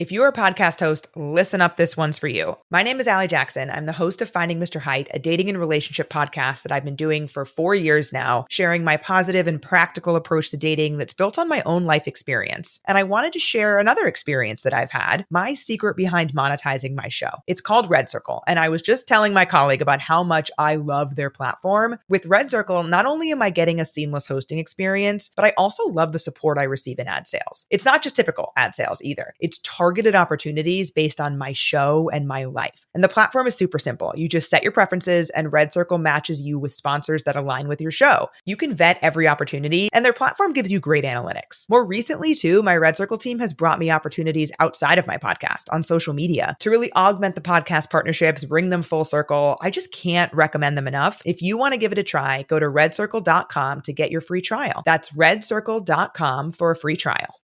If you're a podcast host, listen up, this one's for you. My name is Allie Jackson. I'm the host of Finding Mr. Height, a dating and relationship podcast that I've been doing for 4 years now, sharing my positive and practical approach to dating that's built on my own life experience. And I wanted to share another experience that I've had, my secret behind monetizing my show. It's called Red Circle, and I was just telling my colleague about how much I love their platform. With Red Circle, not only am I getting a seamless hosting experience, but I also love the support I receive in ad sales. It's not just typical ad sales either. It's targeted opportunities based on my show and my life. And the platform is super simple. You just set your preferences and Red Circle matches you with sponsors that align with your show. You can vet every opportunity and their platform gives you great analytics. More recently too, my Red Circle team has brought me opportunities outside of my podcast on social media to really augment the podcast partnerships, bring them full circle. I just can't recommend them enough. If you want to give it a try, go to redcircle.com to get your free trial. That's redcircle.com for a free trial.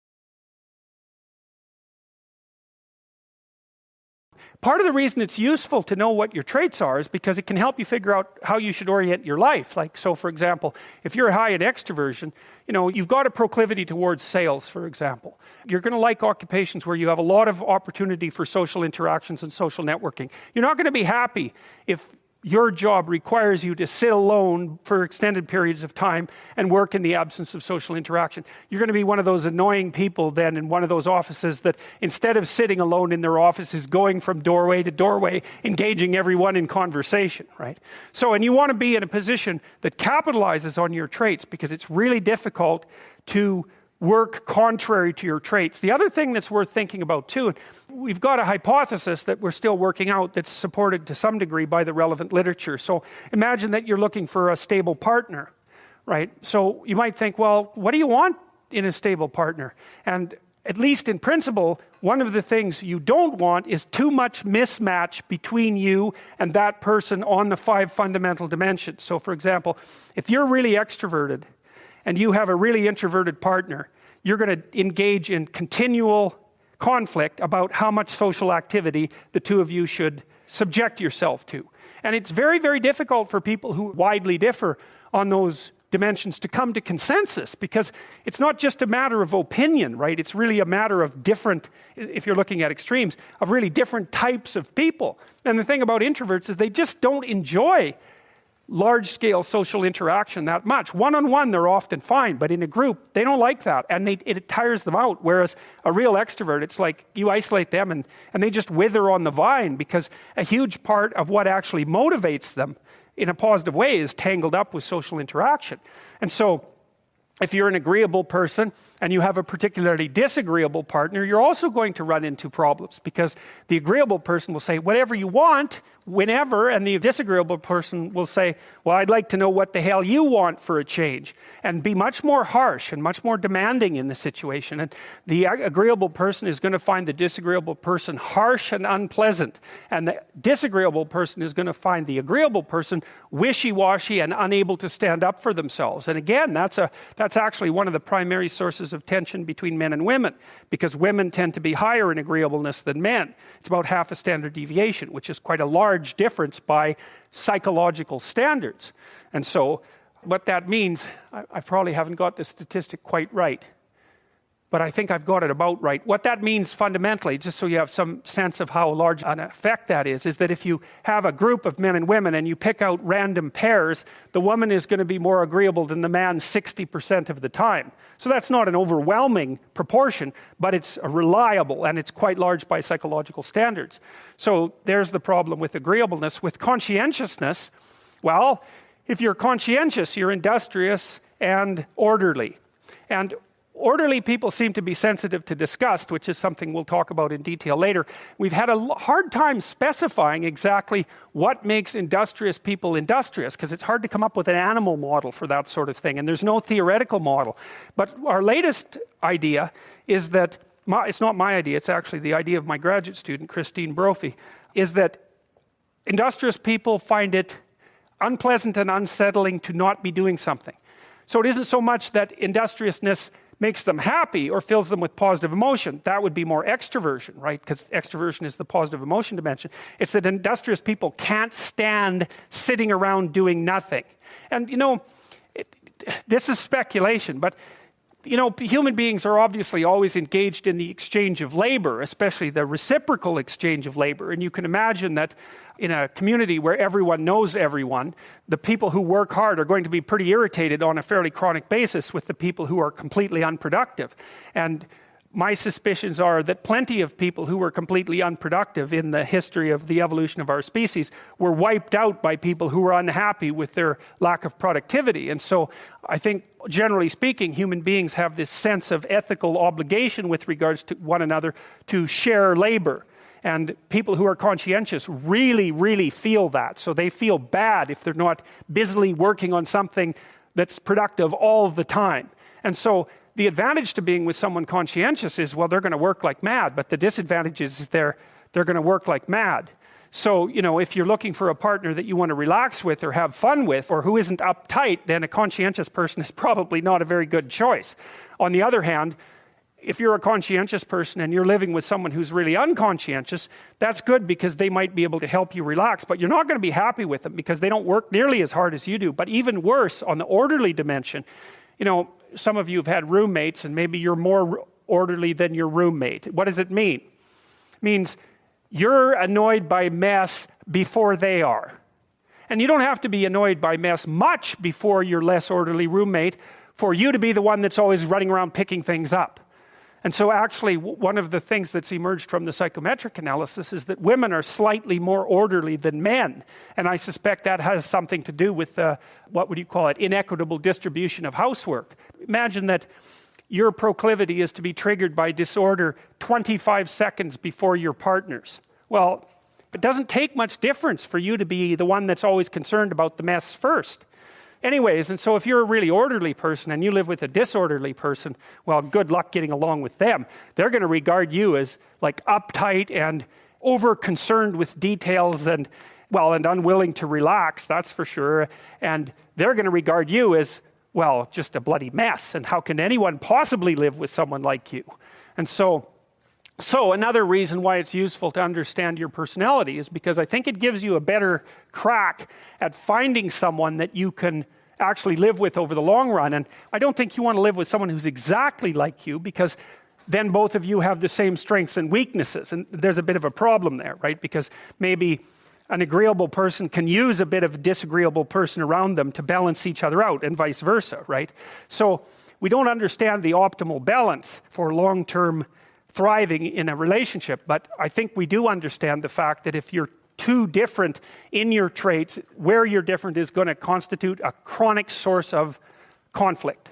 Part of the reason it's useful to know what your traits are is because it can help you figure out how you should orient your life. Like, so for example, if you're high in extroversion, you've got a proclivity towards sales, for example. You're going to like occupations where you have a lot of opportunity for social interactions and social networking. You're not going to be happy if your job requires you to sit alone for extended periods of time and work in the absence of social interaction. You're going to be one of those annoying people then in one of those offices that instead of sitting alone in their office is going from doorway to doorway, engaging everyone in conversation, right? So, and you want to be in a position that capitalizes on your traits because it's really difficult to work contrary to your traits. The other thing that's worth thinking about too, we've got a hypothesis that we're still working out that's supported to some degree by the relevant literature. So imagine that you're looking for a stable partner, right? So you might think, well, what do you want in a stable partner? And at least in principle, one of the things you don't want is too much mismatch between you and that person on the 5 fundamental dimensions. So for example, if you're really extroverted and you have a really introverted partner, you're going to engage in continual conflict about how much social activity the two of you should subject yourself to. And it's very, very difficult for people who widely differ on those dimensions to come to consensus because it's not just a matter of opinion, right? It's really a matter of different, if you're looking at extremes, of really different types of people. And the thing about introverts is they just don't enjoy large-scale social interaction that much. One-on-one, they're often fine, but in a group, they don't like that, and it tires them out. Whereas a real extrovert, it's like you isolate them, and they just wither on the vine because a huge part of what actually motivates them in a positive way is tangled up with social interaction. And so, if you're an agreeable person and you have a particularly disagreeable partner, you're also going to run into problems because the agreeable person will say, whatever you want, whenever, and the disagreeable person will say, well, I'd like to know what the hell you want for a change, and be much more harsh and much more demanding in the situation. And the agreeable person is going to find the disagreeable person harsh and unpleasant, and the disagreeable person is going to find the agreeable person wishy-washy and unable to stand up for themselves. And again, that's actually one of the primary sources of tension between men and women, because women tend to be higher in agreeableness than men. It's about half a standard deviation, which is quite a large difference by psychological standards. And so what that means, I probably haven't got the statistic quite right, but I think I've got it about right. What that means fundamentally, just so you have some sense of how large an effect that is that if you have a group of men and women and you pick out random pairs, the woman is going to be more agreeable than the man 60% of the time. So that's not an overwhelming proportion, but it's reliable and it's quite large by psychological standards. So there's the problem with agreeableness. With conscientiousness, well, if you're conscientious, you're industrious and orderly. And orderly people seem to be sensitive to disgust, which is something we'll talk about in detail later. We've had a hard time specifying exactly what makes industrious people industrious, because it's hard to come up with an animal model for that sort of thing, and there's no theoretical model. But our latest idea is that, it's not my idea, it's actually the idea of my graduate student, Christine Brophy, is that industrious people find it unpleasant and unsettling to not be doing something. So it isn't so much that industriousness makes them happy or fills them with positive emotion. That would be more extroversion, right? Because extroversion is the positive emotion dimension. It's that industrious people can't stand sitting around doing nothing. And this is speculation, but human beings are obviously always engaged in the exchange of labor, especially the reciprocal exchange of labor. And you can imagine that in a community where everyone knows everyone, the people who work hard are going to be pretty irritated on a fairly chronic basis with the people who are completely unproductive. And my suspicions are that plenty of people who were completely unproductive in the history of the evolution of our species were wiped out by people who were unhappy with their lack of productivity. And so I think, generally speaking, human beings have this sense of ethical obligation with regards to one another to share labor. And people who are conscientious really, really feel that. So they feel bad if they're not busily working on something that's productive all the time. And so the advantage to being with someone conscientious is, well, they're going to work like mad, but the disadvantage is they're going to work like mad. So, if you're looking for a partner that you want to relax with or have fun with, or who isn't uptight, then a conscientious person is probably not a very good choice. On the other hand, if you're a conscientious person and you're living with someone who's really unconscientious, that's good because they might be able to help you relax, but you're not going to be happy with them because they don't work nearly as hard as you do. But even worse, on the orderly dimension, some of you have had roommates and maybe you're more orderly than your roommate. What does it mean? It means you're annoyed by mess before they are. And you don't have to be annoyed by mess much before your less orderly roommate for you to be the one that's always running around picking things up. And so actually one of the things that's emerged from the psychometric analysis is that women are slightly more orderly than men. And I suspect that has something to do with what would you call it, inequitable distribution of housework. Imagine that your proclivity is to be triggered by disorder 25 seconds before your partner's. Well, it doesn't take much difference for you to be the one that's always concerned about the mess first. Anyways, and so if you're a really orderly person and you live with a disorderly person, well, good luck getting along with them. They're going to regard you as like uptight and over-concerned with details and unwilling to relax, that's for sure. And they're going to regard you as, well, just a bloody mess. And how can anyone possibly live with someone like you? And so another reason why it's useful to understand your personality is because I think it gives you a better crack at finding someone that you can actually live with over the long run. And I don't think you want to live with someone who's exactly like you, because then both of you have the same strengths and weaknesses. And there's a bit of a problem there, right? Because maybe an agreeable person can use a bit of a disagreeable person around them to balance each other out, and vice versa, right? So we don't understand the optimal balance for long-term thriving in a relationship, but I think we do understand the fact that if you're too different in your traits, where you're different is going to constitute a chronic source of conflict.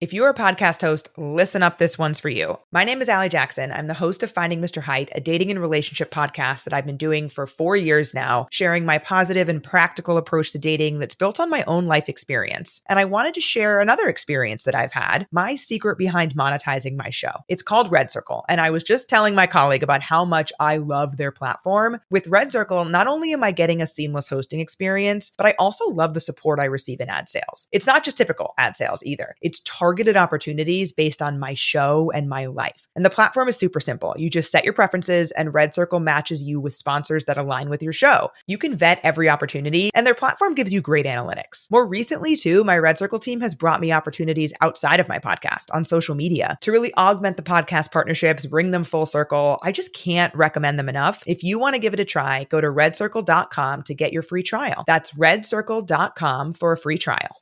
If you're a podcast host, listen up, this one's for you. My name is Allie Jackson. I'm the host of Finding Mr. Height, a dating and relationship podcast that I've been doing for 4 years now, sharing my positive and practical approach to dating that's built on my own life experience. And I wanted to share another experience that I've had, my secret behind monetizing my show. It's called Red Circle, and I was just telling my colleague about how much I love their platform. With Red Circle, not only am I getting a seamless hosting experience, but I also love the support I receive in ad sales. It's not just typical ad sales either. It's targeted opportunities based on my show and my life. And the platform is super simple. You just set your preferences and Red Circle matches you with sponsors that align with your show. You can vet every opportunity and their platform gives you great analytics. More recently too, my Red Circle team has brought me opportunities outside of my podcast on social media to really augment the podcast partnerships, bring them full circle. I just can't recommend them enough. If you want to give it a try, go to redcircle.com to get your free trial. That's redcircle.com for a free trial.